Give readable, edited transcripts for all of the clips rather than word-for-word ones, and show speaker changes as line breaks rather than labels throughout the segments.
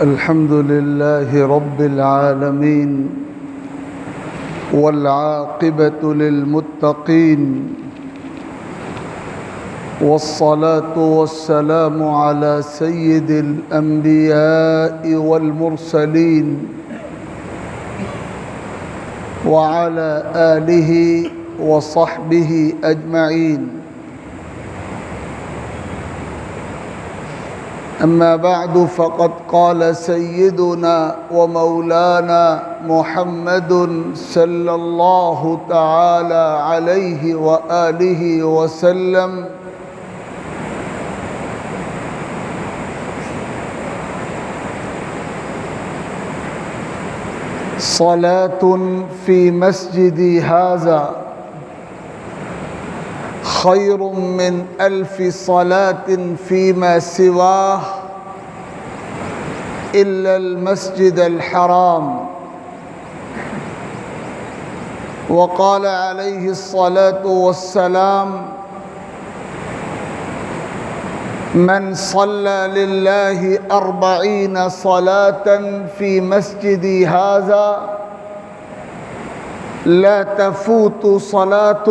الحمد لله رب العالمين والعاقبة للمتقين والصلاة والسلام على سيد الأنبياء والمرسلين وعلى آله وصحبه أجمعين. أما بعد فقد قال سيدنا ومولانا محمد صلى الله تعالى عليه وآله وسلم: صلاة في مسجدي هذا خير من 1000 صلاة فيما سواه إلا المسجد الحرام. وقال عليه الصلاة والسلام: من صلى لله 40 صلاة في مسجدي هذا لا تفوت صلاة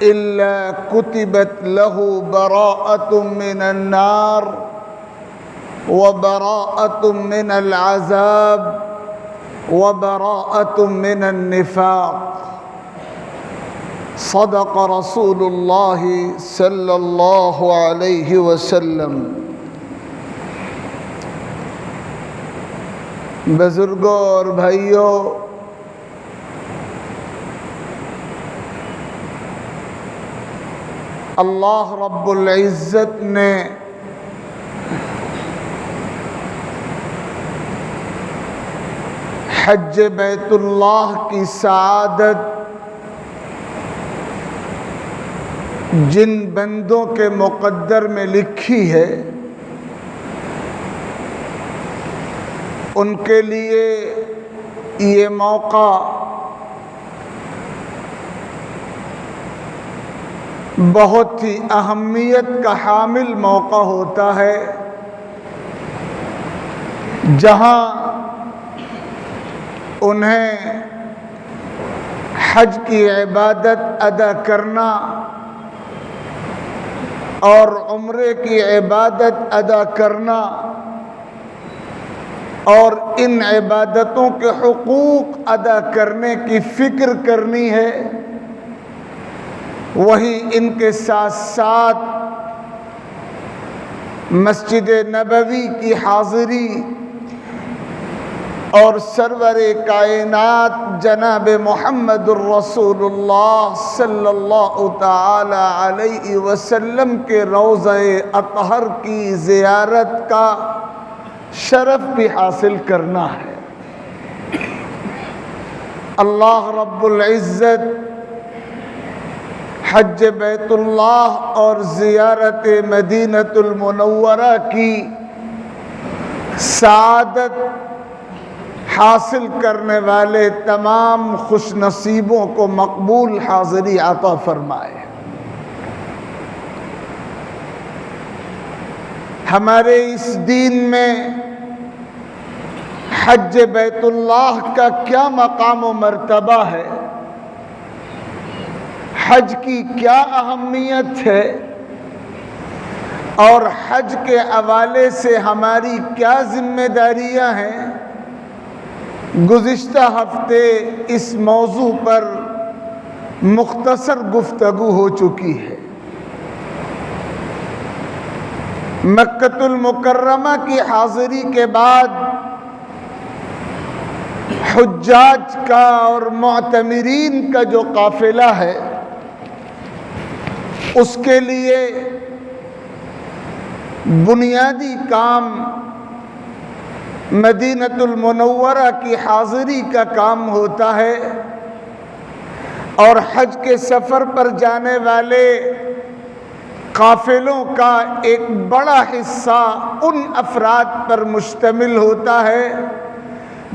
إلا كتبت له براءة من النار وبراءة من العذاب وبراءة من النفاق. صدق رسول الله صلی اللہ علیہ وسلم. بزرگوں اور بھائیوں، اللہ رب العزت نے حج بیت اللہ کی سعادت جن بندوں کے مقدر میں لکھی ہے، ان کے لیے یہ موقع بہت ہی اہمیت کا حامل موقع ہوتا ہے، جہاں انہیں حج کی عبادت ادا کرنا اور عمرے کی عبادت ادا کرنا اور ان عبادتوں کے حقوق ادا کرنے کی فکر کرنی ہے. وہی ان کے ساتھ ساتھ مسجد نبوی کی حاضری اور سرور کائنات جناب محمد الرسول اللہ صلی اللہ تعالی علیہ وسلم کے روضہ اطہر کی زیارت کا شرف بھی حاصل کرنا ہے. اللہ رب العزت حج بیت اللہ اور زیارت مدینۃ المنورہ کی سعادت حاصل کرنے والے تمام خوش نصیبوں کو مقبول حاضری عطا فرمائے. ہمارے اس دین میں حج بیت اللہ کا کیا مقام و مرتبہ ہے، حج کی کیا اہمیت ہے، اور حج کے حوالے سے ہماری کیا ذمہ داریاں ہیں، گزشتہ ہفتے اس موضوع پر مختصر گفتگو ہو چکی ہے. مکہ المکرمہ کی حاضری کے بعد حجاج کا اور معتمرین کا جو قافلہ ہے، اس کے لیے بنیادی کام مدینۃ المنورہ کی حاضری کا کام ہوتا ہے، اور حج کے سفر پر جانے والے قافلوں کا ایک بڑا حصہ ان افراد پر مشتمل ہوتا ہے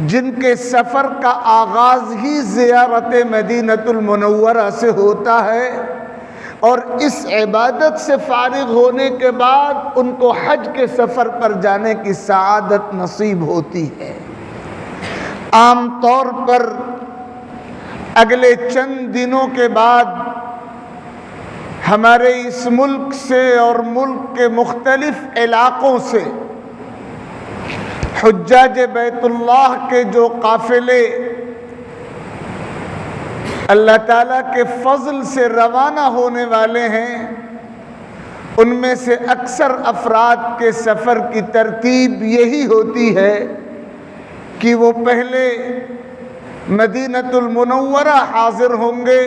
جن کے سفر کا آغاز ہی زیارت مدینۃ المنورہ سے ہوتا ہے، اور اس عبادت سے فارغ ہونے کے بعد ان کو حج کے سفر پر جانے کی سعادت نصیب ہوتی ہے۔ عام طور پر اگلے چند دنوں کے بعد ہمارے اس ملک سے اور ملک کے مختلف علاقوں سے حجاج بیت اللہ کے جو قافلے اللہ تعالیٰ کے فضل سے روانہ ہونے والے ہیں، ان میں سے اکثر افراد کے سفر کی ترتیب یہی ہوتی ہے کہ وہ پہلے مدینۃ المنورہ حاضر ہوں گے،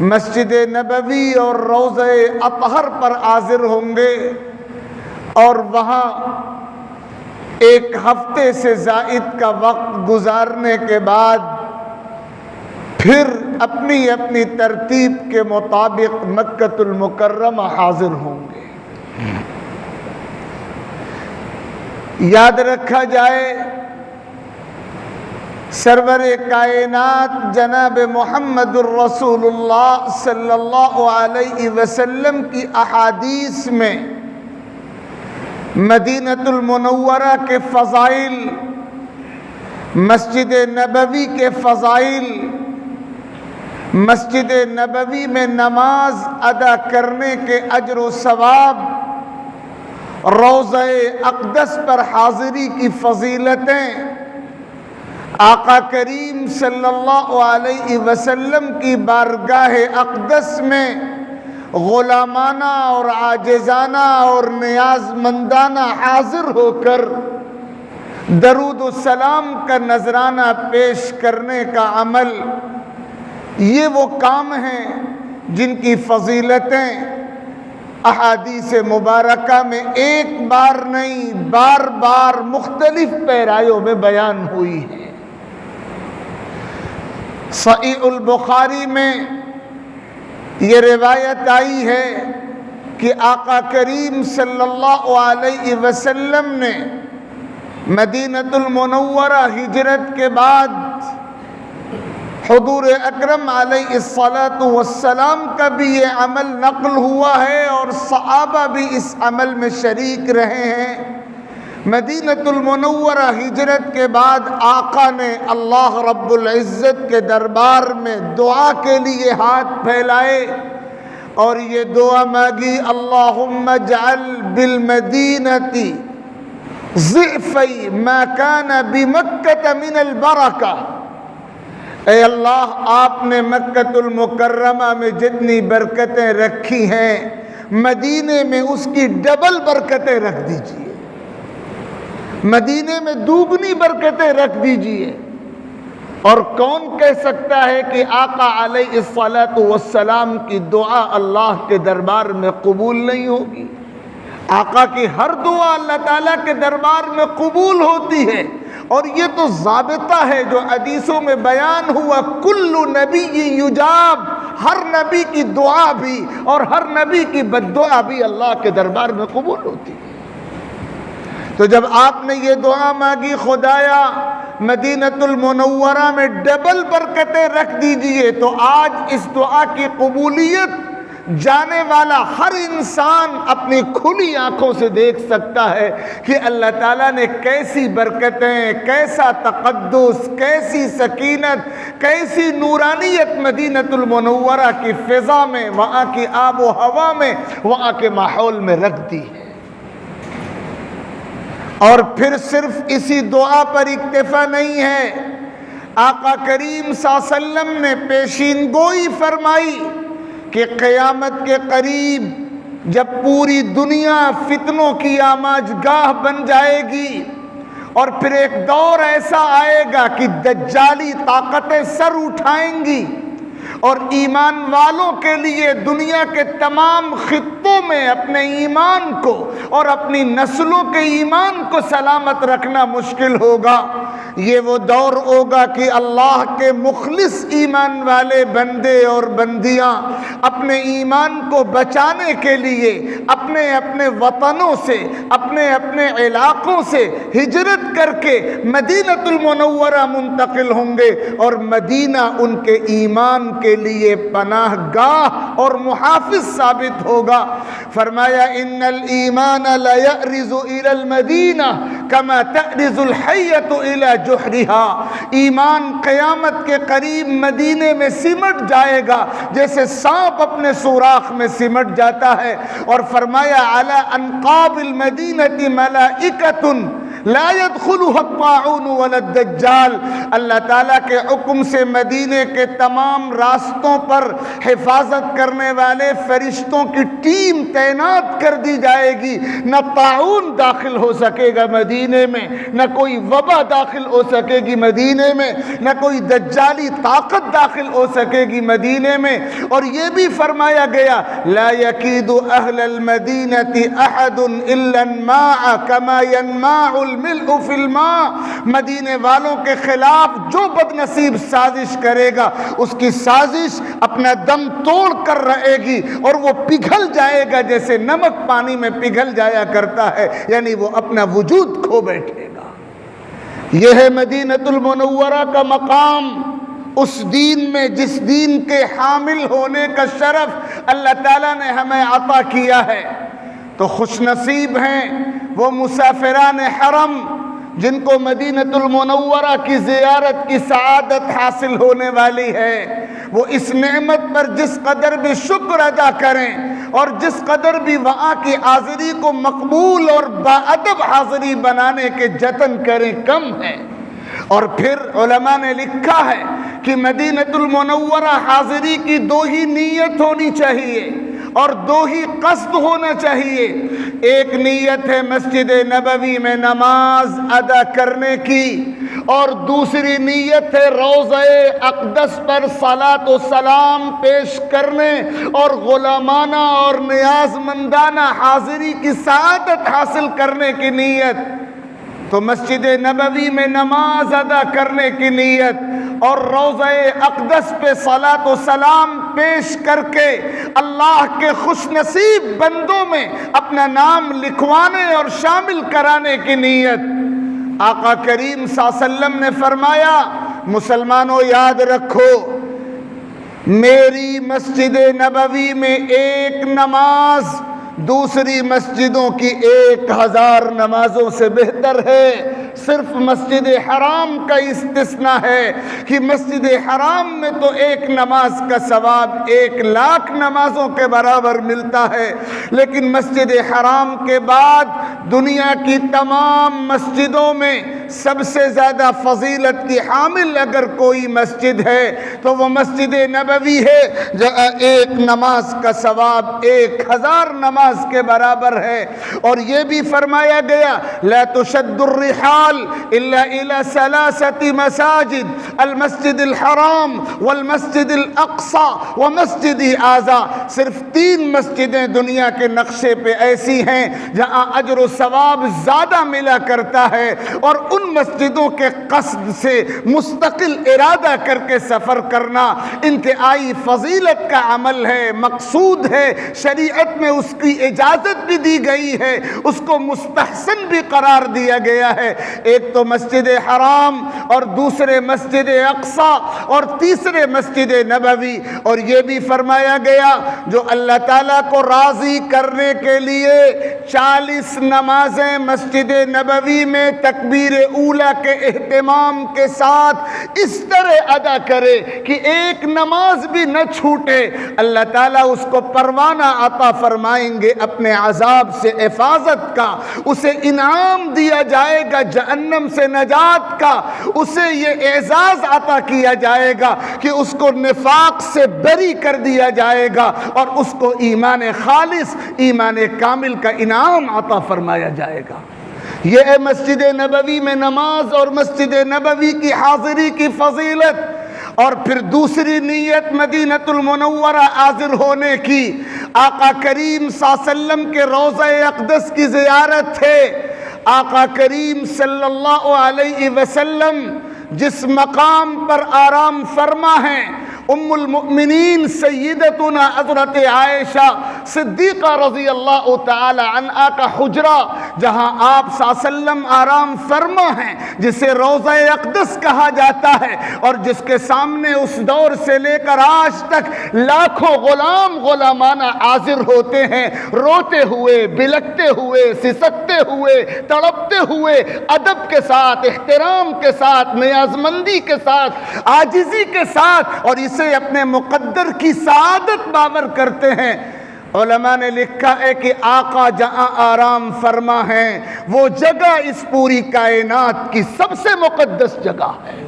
مسجد نبوی اور روضہ اطہر پر حاضر ہوں گے، اور وہاں ایک ہفتے سے زائد کا وقت گزارنے کے بعد پھر اپنی اپنی ترتیب کے مطابق مکۃ المکرمہ حاضر ہوں گے۔ یاد رکھا جائے، سرور کائنات جناب محمد الرسول اللہ صلی اللہ علیہ وسلم کی احادیث میں مدینۃ المنورہ کے فضائل، مسجد نبوی کے فضائل، مسجد نبوی میں نماز ادا کرنے کے اجر و ثواب، روضہ اقدس پر حاضری کی فضیلتیں، آقا کریم صلی اللہ علیہ وسلم کی بارگاہ اقدس میں غلامانہ اور عاجزانہ اور نیاز مندانہ حاضر ہو کر درود و سلام کا نذرانہ پیش کرنے کا عمل، یہ وہ کام ہیں جن کی فضیلتیں احادیث مبارکہ میں ایک بار نہیں بار بار مختلف پیرایوں میں بیان ہوئی ہیں۔ صحیح البخاری میں یہ روایت آئی ہے کہ آقا کریم صلی اللہ علیہ وسلم نے مدینۃ المنورہ ہجرت کے بعد حضور اکرم علیہ الصلاۃ والسلام کا بھی یہ عمل نقل ہوا ہے اور صحابہ بھی اس عمل میں شریک رہے ہیں۔ مدینۃ المنورہ ہجرت کے بعد آقا نے اللہ رب العزت کے دربار میں دعا کے لیے ہاتھ پھیلائے اور یہ دعا مانگی، اللہم اجعل بالمدینۃ ضعفی ما کان بمکہ من البرکہ، اے اللہ آپ نے مکۃ المکرمہ میں جتنی برکتیں رکھی ہیں مدینے میں اس کی ڈبل برکتیں رکھ دیجئے، مدینے میں دوگنی برکتیں رکھ دیجئے۔ اور کون کہہ سکتا ہے کہ آقا علیہ الصلاۃ والسلام کی دعا اللہ کے دربار میں قبول نہیں ہوگی؟ آقا کی ہر دعا اللہ تعالیٰ کے دربار میں قبول ہوتی ہے، اور یہ تو ضابطہ ہے جو حدیثوں میں بیان ہوا، کل نبی یجاب، ہر نبی کی دعا بھی اور ہر نبی کی بددعا بھی اللہ کے دربار میں قبول ہوتی ہے۔ تو جب آپ نے یہ دعا مانگی، خدایا مدینۃ المنورہ میں ڈبل برکتیں رکھ دیجئے، تو آج اس دعا کی قبولیت جانے والا ہر انسان اپنی کھلی آنکھوں سے دیکھ سکتا ہے کہ اللہ تعالیٰ نے کیسی برکتیں، کیسا تقدس، کیسی سکینت، کیسی نورانیت مدینۃ المنورہ کی فضا میں، وہاں کی آب و ہوا میں، وہاں کے ماحول میں رکھ دی ہے۔ اور پھر صرف اسی دعا پر اکتفا نہیں ہے، آقا کریم صلی اللہ علیہ وسلم نے پیشین گوئی فرمائی کہ قیامت کے قریب جب پوری دنیا فتنوں کی آماج گاہ بن جائے گی، اور پھر ایک دور ایسا آئے گا کہ دجالی طاقتیں سر اٹھائیں گی، اور ایمان والوں کے لیے دنیا کے تمام خطوں میں اپنے ایمان کو اور اپنی نسلوں کے ایمان کو سلامت رکھنا مشکل ہوگا۔ یہ وہ دور ہوگا کہ اللہ کے مخلص ایمان والے بندے اور بندیاں اپنے ایمان کو بچانے کے لیے اپنے اپنے وطنوں سے اپنے اپنے علاقوں سے ہجرت کر کے مدینہ المنورہ منتقل ہوں گے، اور مدینہ ان کے ایمان کے لیے پناہ گاہ اور محافظ ثابت ہوگا۔ فرمایا ان الایمان لا یأرز الی المدینہ کما تأرز الحیۃ الی جحرها، ایمان قیامت کے قریب مدینے میں سمٹ جائے گا جیسے سانپ اپنے سوراخ میں سمٹ جاتا ہے۔ اور فرمایا علی انقاب المدینہ ملائکۃ لا يدخلها الطاعون ولا الدجال، اللہ تعالیٰ کے حکم سے مدینے کے تمام راستوں پر حفاظت کرنے والے فرشتوں کی ٹیم تعینات کر دی جائے گی، نہ طاعون داخل ہو سکے گا مدینے میں، نہ کوئی وبا داخل ہو سکے گی مدینے میں، نہ کوئی دجالی طاقت داخل ہو سکے گی مدینے میں۔ اور یہ بھی فرمایا گیا لا يكيد اہل المدینہ احد الا الماء كما ينماع الملء فی الماء، مدینے والوں کے خلاف جو بد نصیب سازش کرے گا اس کی سازش اپنا دم توڑ کر رہے گی اور وہ پگھل جائے گا جیسے نمک پانی میں پگھل جایا کرتا ہے، یعنی وہ اپنا وجود کھو بیٹھے گا۔ یہ ہے مدینہ المنورہ کا مقام، اس دین میں جس دین کے حامل ہونے کا شرف اللہ تعالیٰ نے ہمیں عطا کیا ہے۔ تو خوش نصیب ہیں وہ مسافران حرم جن کو مدینہ المنورہ کی زیارت کی سعادت حاصل ہونے والی ہے۔ وہ اس نعمت پر جس قدر بھی شکر ادا کریں اور جس قدر بھی وہاں کی حاضری کو مقبول اور باادب حاضری بنانے کے جتن کریں کم ہے۔ اور پھر علماء نے لکھا ہے کہ مدینہ المنورہ حاضری کی دو ہی نیت ہونی چاہیے اور دو ہی قصد ہونا چاہیے۔ ایک نیت ہے مسجد نبوی میں نماز ادا کرنے کی، اور دوسری نیت ہے روضہ اقدس پر صلاۃ و سلام پیش کرنے اور غلامانہ اور نیاز مندانہ حاضری کی سعادت حاصل کرنے کی نیت۔ تو مسجد نبوی میں نماز ادا کرنے کی نیت اور روضہ اقدس پہ صلاۃ و سلام پیش کر کے اللہ کے خوش نصیب بندوں میں اپنا نام لکھوانے اور شامل کرانے کی نیت۔ آقا کریم صلی اللہ علیہ وسلم نے فرمایا مسلمانوں یاد رکھو، میری مسجد نبوی میں ایک نماز دوسری مسجدوں کی 1000 نمازوں سے بہتر ہے۔ صرف مسجد حرام کا استثناء ہے کہ مسجد حرام میں تو ایک نماز کا ثواب 1,00,000 نمازوں کے برابر ملتا ہے، لیکن مسجد حرام کے بعد دنیا کی تمام مسجدوں میں سب سے زیادہ فضیلت کی حامل اگر کوئی مسجد ہے تو وہ مسجد نبوی ہے، جہاں ایک نماز کا ثواب 1000 نماز کے برابر ہے۔ اور یہ بھی فرمایا گیا لا تشد الرحال الا الى 3 مساجد، المسجد الحرام والمسجد الاقصى ومسجد اعظم، صرف 3 مسجدیں دنیا کے نقشے پہ ایسی ہیں جہاں اجر و ثواب زیادہ ملا کرتا ہے، اور ان مسجدوں کے قصد سے مستقل ارادہ کر کے سفر کرنا انتہائی فضیلت کا عمل ہے، مقصود ہے، شریعت میں اس کی اجازت بھی دی گئی ہے، اس کو مستحسن بھی قرار دیا گیا ہے۔ ایک تو مسجد حرام اور دوسرے مسجد اقصی اور تیسرے مسجد نبوی۔ اور یہ بھی فرمایا گیا جو اللہ تعالیٰ کو راضی کرنے کے لیے 40 نمازیں مسجد نبوی میں تکبیر اولیٰ کے اہتمام کے ساتھ اس طرح ادا کرے کہ ایک نماز بھی نہ چھوٹے، اللہ تعالیٰ اس کو پروانہ عطا فرمائیں گے اپنے عذاب سے حفاظت کا، اسے انعام دیا جائے گا جہنم سے نجات کا، اسے یہ اعزاز عطا کیا جائے گا کہ اس کو نفاق سے بری کر دیا جائے گا اور اس کو ایمان خالص، ایمان کامل کا انعام عطا فرمایا جائے گا۔ یہ ہے مسجد نبوی میں نماز اور مسجد نبوی کی حاضری کی فضیلت۔ اور پھر دوسری نیت مدینہ المنورہ حاضر ہونے کی، آقا کریم صلی اللہ علیہ وسلم کے روضہ اقدس کی زیارت ہے۔ آقا کریم صلی اللہ علیہ وسلم جس مقام پر آرام فرما ہیں، ام المؤمنین سیدتنا حضرت عائشہ صدیقہ رضی اللہ تعالی عنہا کا حجرہ، جہاں آپ صلی اللہ علیہ وسلم آرام فرما ہیں، جسے روضہ اقدس کہا جاتا ہے، اور جس کے سامنے اس دور سے لے کر آج تک لاکھوں غلامانہ حاضر ہوتے ہیں، روتے ہوئے، بلکتے ہوئے، سسکتے ہوئے، تڑپتے ہوئے، ادب کے ساتھ، احترام کے ساتھ، نیازمندی کے ساتھ، عاجزی کے ساتھ، اور اسے اپنے مقدر کی سعادت باور کرتے ہیں۔ علماء نے لکھا ہے کہ آقا جہاں آرام فرما ہیں، وہ جگہ اس پوری کائنات کی سب سے مقدس جگہ ہے،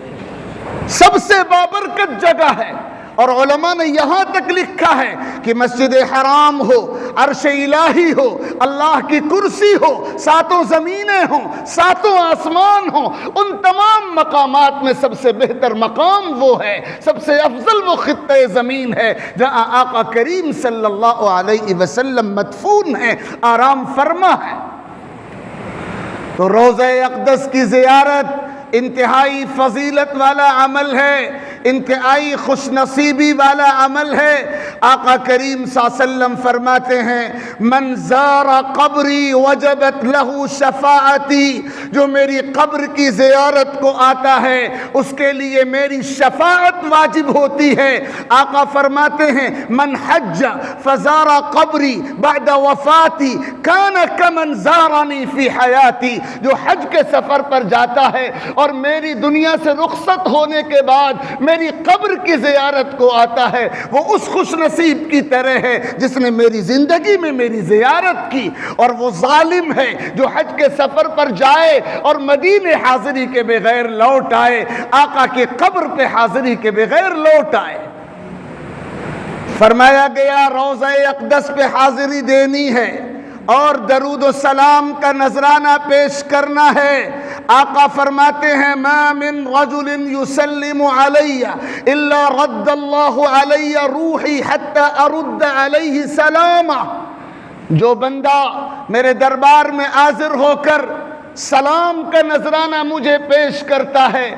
سب سے بابرکت جگہ ہے۔ اور علماء نے یہاں تک لکھا ہے کہ مسجد حرام ہو، عرش الہی ہو، اللہ کی کرسی ہو، ساتوں زمینیں ہوں، ساتوں آسمان ہوں، ان تمام مقامات میں سب سے بہتر مقام وہ ہے، سب سے افضل وہ خطہ زمین ہے جہاں آقا کریم صلی اللہ علیہ وسلم مدفون ہیں، آرام فرما ہے۔ تو روضہ اقدس کی زیارت انتہائی فضیلت والا عمل ہے، انتہائی خوش نصیبی والا عمل ہے۔ آقا کریم صلی اللہ علیہ وسلم فرماتے ہیں، من زار قبری وجبت لہ شفاعتی، جو میری قبر کی زیارت کو آتا ہے اس کے لیے میری شفاعت واجب ہوتی ہے۔ آقا فرماتے ہیں، من حج فزار قبری بعد وفاتی کان کمن زارنی فی حیاتی، جو حج کے سفر پر جاتا ہے اور میری دنیا سے رخصت ہونے کے بعد میری قبر کی زیارت کو آتا ہے، وہ اس خوش نصیب کی طرح ہے جس نے میری زندگی میں میری زیارت کی۔ اور وہ ظالم ہے جو حج کے سفر پر جائے اور مدینے حاضری کے بغیر لوٹ آئے، آقا کی قبر پہ حاضری کے بغیر لوٹ آئے۔ فرمایا گیا روضہ اقدس پہ حاضری دینی ہے اور درود و سلام کا نذرانہ پیش کرنا ہے۔ آقا فرماتے ہیں، ما من رجل يسلم علی الا رد اللہ علی روحی حتی ارد علیہ سلامہ، جو بندہ میرے دربار میں حاضر ہو کر سلام کا نذرانہ مجھے پیش کرتا ہے،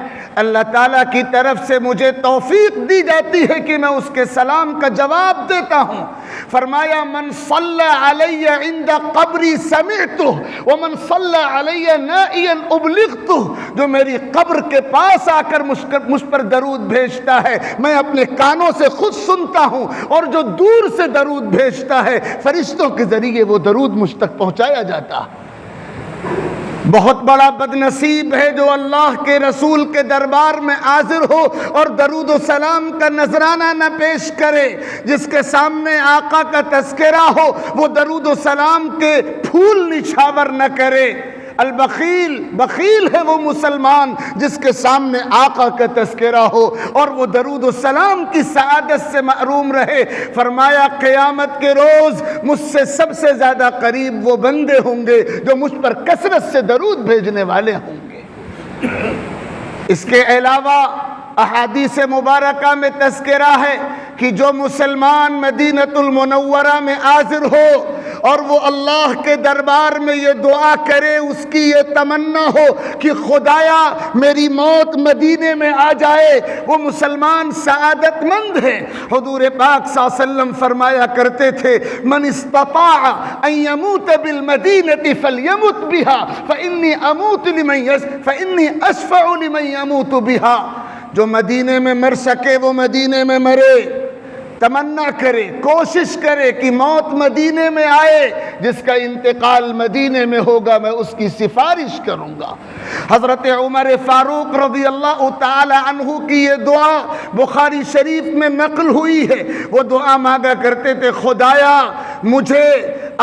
اللہ تعالیٰ کی طرف سے مجھے توفیق دی جاتی ہے کہ میں اس کے سلام کا جواب دیتا ہوں۔ فرمایا، من صلی علی عند قبری سمعتہ ومن صلی علی نائیا ابلغتہ، جو میری قبر کے پاس آ کر مجھ پر درود بھیجتا ہے میں اپنے کانوں سے خود سنتا ہوں، اور جو دور سے درود بھیجتا ہے فرشتوں کے ذریعے وہ درود مجھ تک پہنچایا جاتا ہے۔ بہت بڑا بد نصیب ہے جو اللہ کے رسول کے دربار میں حاضر ہو اور درود و سلام کا نذرانہ نہ پیش کرے، جس کے سامنے آقا کا تذکرہ ہو وہ درود و سلام کے پھول نچھاور نہ کرے۔ البخیل، بخیل ہے وہ مسلمان جس کے سامنے آقا کا تذکرہ ہو اور وہ درود و سلام کی سعادت سے محروم رہے۔ فرمایا، قیامت کے روز مجھ سے سب سے زیادہ قریب وہ بندے ہوں گے جو مجھ پر کثرت سے درود بھیجنے والے ہوں گے۔ اس کے علاوہ احادیث مبارکہ میں تذکرہ ہے کہ جو مسلمان مدینۃ المنورہ میں حاضر ہو اور وہ اللہ کے دربار میں یہ دعا کرے، اس کی یہ تمنا ہو کہ خدایا میری موت مدینے میں آ جائے، وہ مسلمان سعادت مند ہے۔ حضور پاک صلی اللہ علیہ وسلم فرمایا کرتے تھے، من استطاع ان يموت بالمدینہ فلیمت بها فإنی اشفع لمن يموت بها، جو مدینے میں مر سکے وہ مدینے میں مرے، تمنا کرے، کوشش کرے کہ موت مدینے میں آئے، جس کا انتقال مدینے میں ہوگا میں اس کی سفارش کروں گا۔ حضرت عمر فاروق رضی اللہ تعالی عنہ کی یہ دعا بخاری شریف میں نقل ہوئی ہے، وہ دعا مانگا کرتے تھے، خدایا مجھے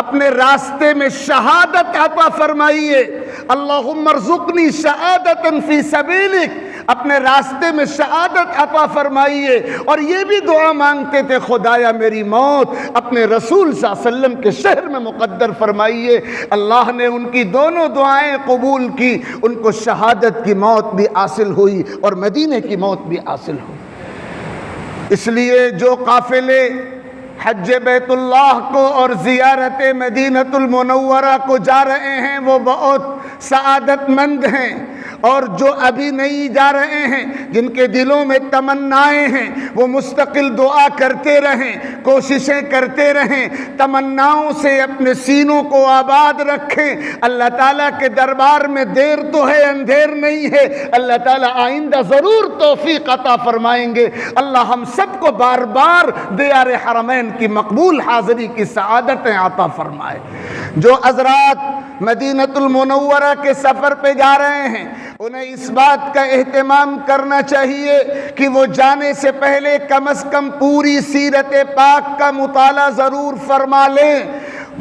اپنے راستے میں شہادت عطا فرمائیے، اللہم ارزقنی شہادتا فی سبیلک، اپنے راستے میں شہادت عطا فرمائیے۔ اور یہ بھی دعا مانگتے تھے، خدایا میری موت اپنے رسول صلی اللہ علیہ وسلم کے شہر میں مقدر فرمائیے۔ اللہ نے ان کی دونوں دعائیں قبول کی، ان کو شہادت کی موت بھی حاصل ہوئی اور مدینے کی موت بھی حاصل ہوئی۔ اس لیے جو قافلے حج بیت اللہ کو اور زیارت مدینۃ المنورہ کو جا رہے ہیں وہ بہت سعادت مند ہیں، اور جو ابھی نہیں جا رہے ہیں، جن کے دلوں میں تمنائیں ہیں، وہ مستقل دعا کرتے رہیں، کوششیں کرتے رہیں، تمناؤں سے اپنے سینوں کو آباد رکھیں۔ اللہ تعالیٰ کے دربار میں دیر تو ہے، اندھیر نہیں ہے۔ اللہ تعالیٰ آئندہ ضرور توفیق عطا فرمائیں گے۔ اللہ ہم سب کو بار بار دیار حرمین کی مقبول حاضری کی سعادتیں عطا فرمائے۔ جو حضرات مدینہ المنورہ کے سفر پہ جا رہے ہیں، انہیں اس بات کا اہتمام کرنا چاہیے کہ وہ جانے سے پہلے کم از کم پوری سیرت پاک کا مطالعہ ضرور فرما لیں۔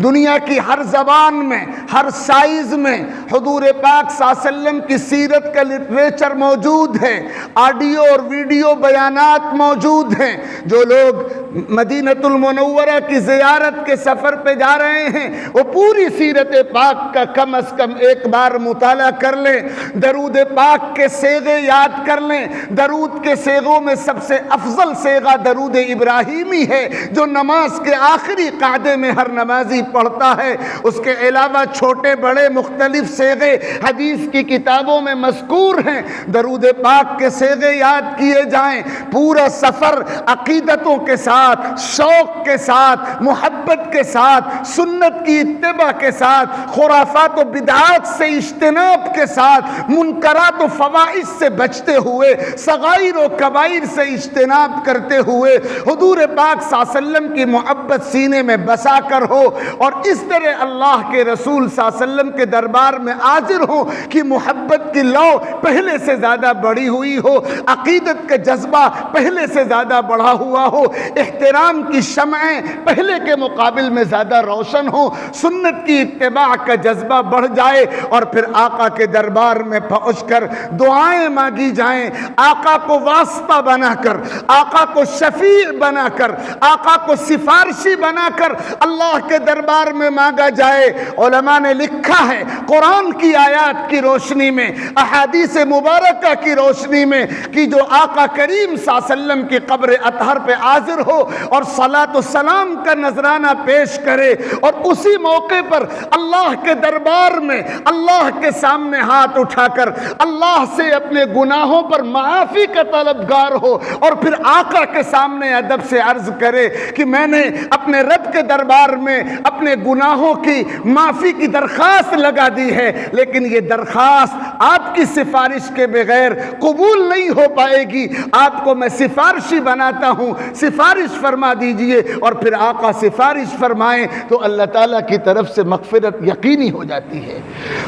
دنیا کی ہر زبان میں، ہر سائز میں حضور پاک صلی اللہ علیہ وسلم کی سیرت کا لٹریچر موجود ہے، آڈیو اور ویڈیو بیانات موجود ہیں۔ جو لوگ مدینہ المنورہ کی زیارت کے سفر پہ جا رہے ہیں، وہ پوری سیرت پاک کا کم از کم ایک بار مطالعہ کر لیں، درود پاک کے صیغے یاد کر لیں۔ درود کے صیغوں میں سب سے افضل صیغہ درود ابراہیمی ہے، جو نماز کے آخری قعدے میں ہر نمازی پڑھتا ہے۔ اس کے علاوہ چھوٹے بڑے مختلف صیغے حدیث کی کتابوں میں مذکور ہیں۔ درود پاک کے صیغے یاد کیے جائیں۔ پورا سفر عقیدتوں کے ساتھ، شوق کے ساتھ، محبت کے ساتھ، سنت کی اتباع کے ساتھ، خرافات و بدعات سے اجتناب کے ساتھ، منکرات و فواحش سے بچتے ہوئے، صغائر و کبائر سے اجتناب کرتے ہوئے حضور پاک صلی اللہ علیہ وسلم کی محبت سینے میں بسا کر ہو، اور اس طرح اللہ کے رسول صلی اللہ علیہ وسلم کے دربار میں حاضر ہو کہ محبت کی لو پہلے سے زیادہ بڑھی ہوئی ہو، عقیدت کا جذبہ پہلے سے زیادہ بڑھا ہوا ہو، احترام کی شمعیں پہلے کے مقابل میں زیادہ روشن ہو، سنت کی اتباع کا جذبہ بڑھ جائے، اور پھر آقا کے دربار میں پہنچ کر دعائیں مانگی جائیں۔ آقا کو واسطہ بنا کر، آقا کو شفیع بنا کر، آقا کو سفارشی بنا کر اللہ کے دربار میں مانگا جائے۔ علماء نے لکھا ہے قرآن کی آیات کی روشنی میں، احادیث مبارکہ کی روشنی میں، کہ جو آقا کریم صلی اللہ علیہ وسلم کی قبر اطہر پہ حاضر ہو اور صلاۃ و سلام کا نذرانہ پیش کرے، اور اسی موقع پر اللہ کے دربار میں اللہ کے سامنے ہاتھ اٹھا کر اللہ سے اپنے گناہوں پر معافی کا طلبگار ہو، اور پھر آقا کے سامنے ادب سے عرض کرے کہ میں نے اپنے رب کے دربار میں اپنے گناہوں کی معافی کی درخواست لگا دی ہے، لیکن یہ درخواست آپ کی سفارش کے بغیر قبول نہیں ہو پائے گی، آپ کو میں سفارشی بناتا ہوں، سفارش فرما دیجئے۔ اور پھر آقا سفارش فرمائیں تو اللہ تعالیٰ کی طرف سے مغفرت یقینی ہو جاتی ہے۔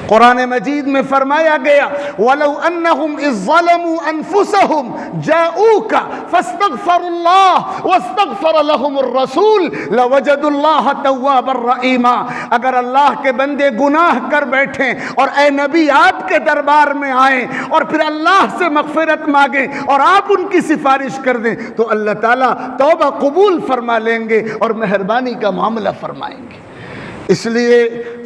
قرآن مجید میں فرمایا گیا وَلَوْ أَنَّهُمْ إِذ ظَّلَمُوا أَنفُسَهُمْ جَاءُوكَ فَاسْتَغْفَرُوا اللَّهَ وَاسْتَغْفَرَ لَهُمُ الرَّسُولُ لَوَجَدُوا اللَّهَ توابا رحیما۔ اگر اللہ کے بندے گناہ کر بیٹھیں اور اے نبی آپ کے دربار میں آئیں اور پھر اللہ سے مغفرت مانگیں اور آپ ان کی سفارش کر دیں، تو اللہ تعالیٰ توبہ قبول فرما لیں گے اور مہربانی کا معاملہ فرمائیں گے۔ اس لیے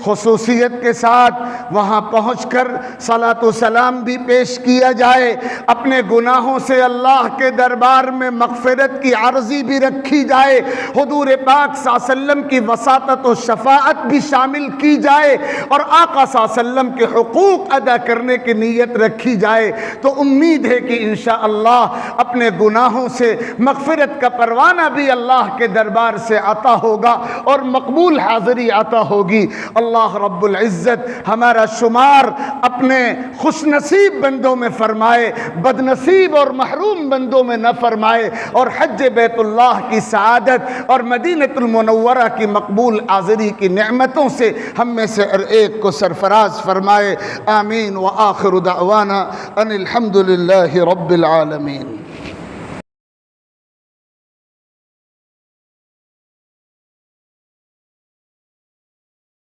خصوصیت کے ساتھ وہاں پہنچ کر صلاۃ و سلام بھی پیش کیا جائے، اپنے گناہوں سے اللہ کے دربار میں مغفرت کی عرضی بھی رکھی جائے، حضور پاک صلی اللہ علیہ وسلم کی وساطت و شفاعت بھی شامل کی جائے، اور آقا صلی اللہ علیہ وسلم کے حقوق ادا کرنے کی نیت رکھی جائے، تو امید ہے کہ انشاءاللہ اپنے گناہوں سے مغفرت کا پروانہ بھی اللہ کے دربار سے عطا ہوگا اور مقبول حاضری عطا ہوگی۔ اللہ رب العزت ہمارا شمار اپنے خوش نصیب بندوں میں فرمائے، بد نصیب اور محروم بندوں میں نہ فرمائے، اور حج بیت اللہ کی سعادت اور مدینہ المنورہ کی مقبول حاضری کی نعمتوں سے ہم میں سے ہر ایک کو سرفراز فرمائے۔ آمین۔ وآخر دعوانا ان الحمد للہ رب العالمین۔